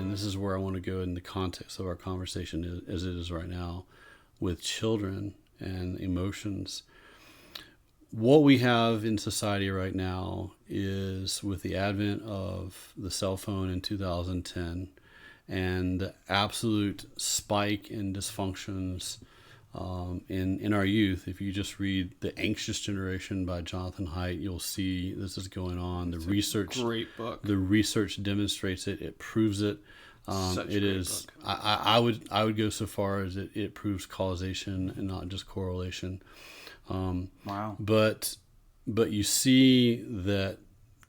and this is where I want to go in the context of our conversation as it is right now with children and emotions. What we have in society right now is, with the advent of the cell phone in 2010 and the absolute spike in dysfunctions in our youth. If you just read The Anxious Generation by Jonathan Haidt, you'll see this is going on. Great book. The research demonstrates it. It proves it. Such it a great is. book. I would go so far as it proves causation and not just correlation. Wow. But you see that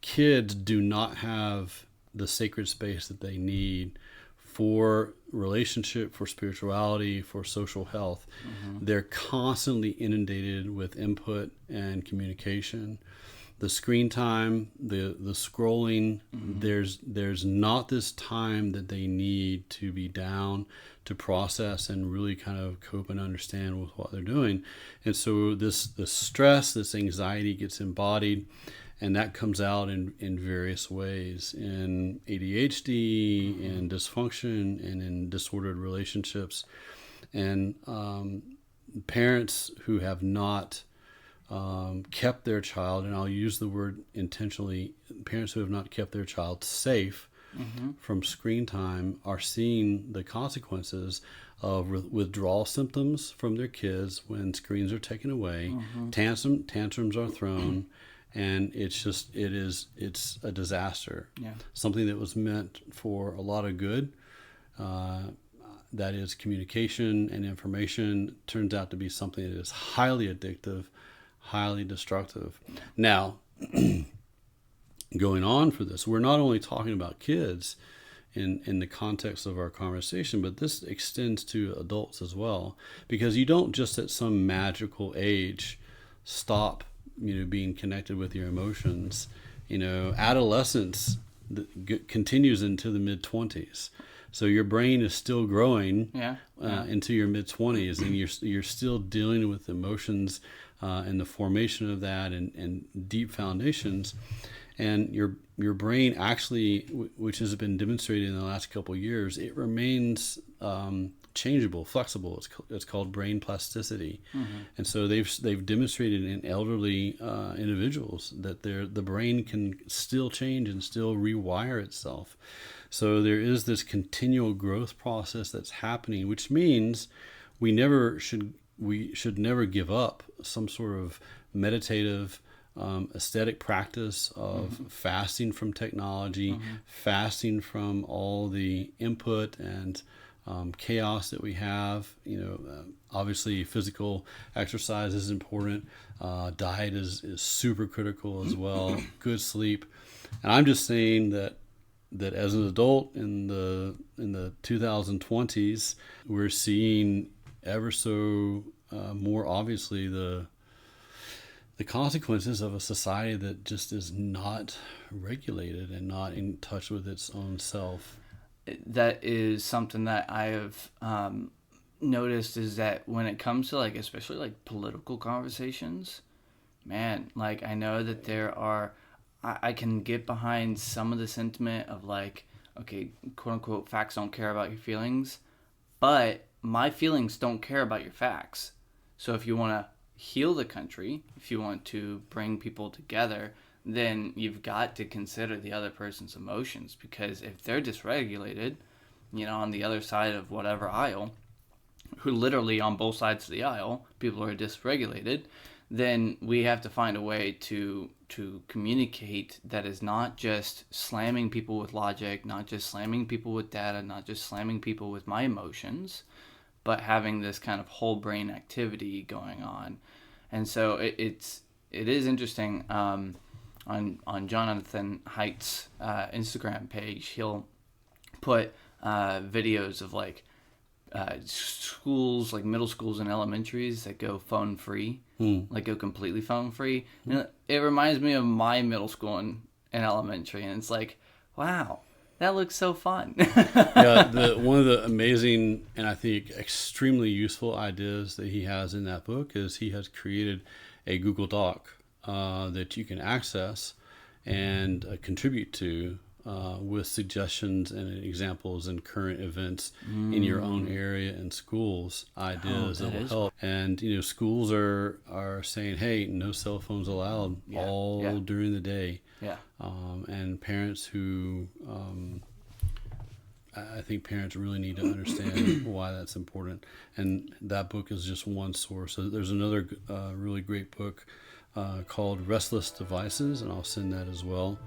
kids do not have the sacred space that they need for relationship, for spirituality, for social health. Mm-hmm. They're constantly inundated with input and communication. The screen time, the scrolling, Mm-hmm. there's not this time that they need to be down, to process and really kind of cope and understand with what they're doing. And so this stress, this anxiety gets embodied, and that comes out in various ways, in ADHD, Mm-hmm. in dysfunction, and in disordered relationships. And parents who have not kept their child, and I'll use the word intentionally, parents who have not kept their child safe Mm-hmm. from screen time are seeing the consequences of withdrawal symptoms from their kids when screens are taken away. Mm-hmm. Tantrums are thrown, and it's a disaster. Yeah. Something that was meant for a lot of good, that is communication and information, turns out to be something that is highly addictive, highly destructive. Now, going on for this, we're not only talking about kids in the context of our conversation, but this extends to adults as well, because you don't just at some magical age stop being connected with your emotions. Adolescence continues into the mid-20s, so your brain is still growing. Into your mid-20s, and you're still dealing with emotions and the formation of that and deep foundations. And your brain actually, which has been demonstrated in the last couple of years, it remains changeable, flexible. It's called brain plasticity. Mm-hmm. And so they've demonstrated in elderly individuals that the brain can still change and still rewire itself. So there is this continual growth process that's happening, which means we should never give up some sort of meditative aesthetic practice of Mm-hmm. fasting from technology, Mm-hmm. fasting from all the input and chaos that we have. Obviously physical exercise is important. Diet is super critical as well. Good sleep. And I'm just saying that as an adult in the 2020s, we're seeing ever so more obviously the consequences of a society that just is not regulated and not in touch with its own self. That is something that I have noticed, is that when it comes to especially political conversations, man, I know that there are, I can get behind some of the sentiment of okay, quote unquote, facts don't care about your feelings, but my feelings don't care about your facts. So if you want to heal the country, if you want to bring people together, then you've got to consider the other person's emotions, because if they're dysregulated, on the other side of whatever aisle, who literally on both sides of the aisle, people are dysregulated, then we have to find a way to communicate that is not just slamming people with logic, not just slamming people with data, not just slamming people with my emotions, but having this kind of whole brain activity going on. And so it is interesting. On Jonathan Haidt's Instagram page, he'll put videos of schools, middle schools and elementaries that go phone free, go completely phone free. And it reminds me of my middle school and elementary, and it's wow, that looks so fun. Yeah, one of the amazing and I think extremely useful ideas that he has in that book is he has created a Google Doc that you can access and contribute to with suggestions and examples and current events in your own area and schools, ideas that will help. And schools are saying, hey, no cell phones allowed all during the day. Yeah. And parents who I think parents really need to understand why that's important. And that book is just one source. So there's another really great book called Restless Devices, and I'll send that as well.